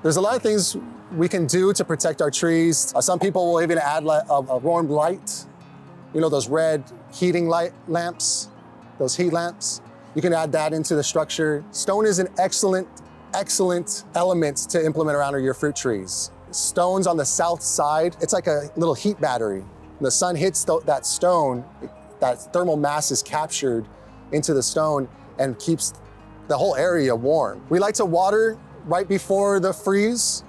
There's a lot of things we can do to protect our trees. Some people will even add a warm light. You know, those red heating light lamps, those heat lamps. You can add that into the structure. Stone is an excellent element to implement around your fruit trees. Stones on the south side, it's like a little heat battery. When the sun hits that stone, that thermal mass is captured into the stone and keeps the whole area warm. We like to water right before the freeze.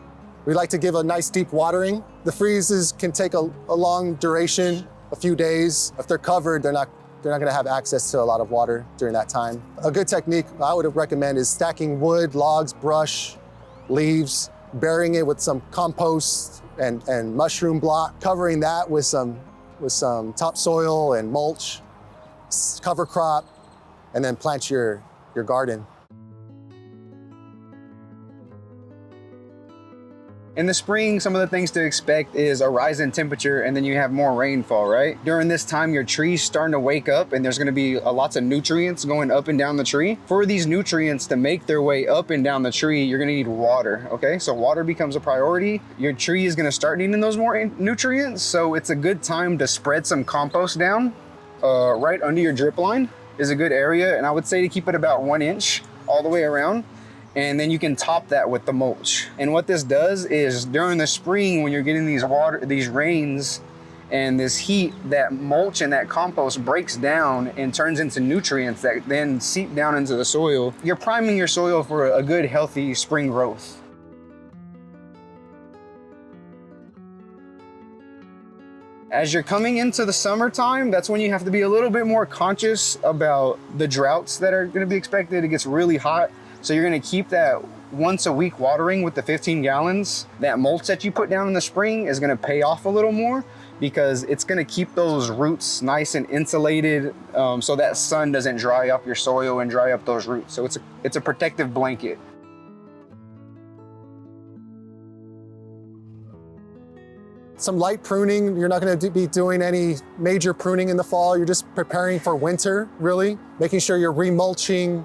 We like to give a nice deep watering. The freezes can take a long duration, a few days. If they're covered, they're not gonna have access to a lot of water during that time. A good technique I would recommend is stacking wood, logs, brush, leaves, burying it with some compost and mushroom block, covering that with some topsoil and mulch, cover crop, and then plant your garden. In the spring, some of the things to expect is a rise in temperature, and then you have more rainfall, right? During this time, your tree's starting to wake up, and there's gonna be lots of nutrients going up and down the tree. For these nutrients to make their way up and down the tree, you're gonna need water, okay? So water becomes a priority. Your tree is gonna start needing those more nutrients, so it's a good time to spread some compost down. Right under your drip line is a good area, and I would say to keep it about 1 inch all the way around. And then you can top that with the mulch. And what this does is during the spring, when you're getting these rains and this heat, that mulch and that compost breaks down and turns into nutrients that then seep down into the soil. You're priming your soil for a good, healthy spring growth. As you're coming into the summertime, that's when you have to be a little bit more conscious about the droughts that are gonna be expected. It gets really hot. So you're gonna keep that once a week watering with the 15 gallons. That mulch that you put down in the spring is gonna pay off a little more because it's gonna keep those roots nice and insulated so that sun doesn't dry up your soil and dry up those roots. So it's a protective blanket. Some light pruning. You're not gonna be doing any major pruning in the fall. You're just preparing for winter, really. Making sure you're remulching.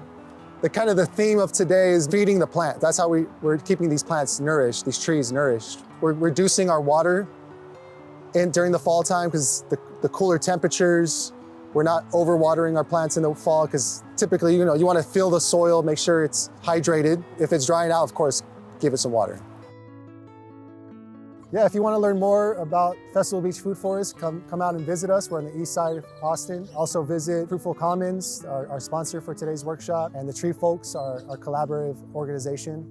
The theme of today is feeding the plant. That's how we're keeping these plants nourished, these trees nourished. We're reducing our water during the fall time because the cooler temperatures. We're not overwatering our plants in the fall because typically, you want to fill the soil, make sure it's hydrated. If it's drying out, of course, give it some water. Yeah, if you want to learn more about Festival Beach Food Forest, come out and visit us. We're on the east side of Austin. Also visit Fruitful Commons, our sponsor for today's workshop, and the Tree Folks, our collaborative organization.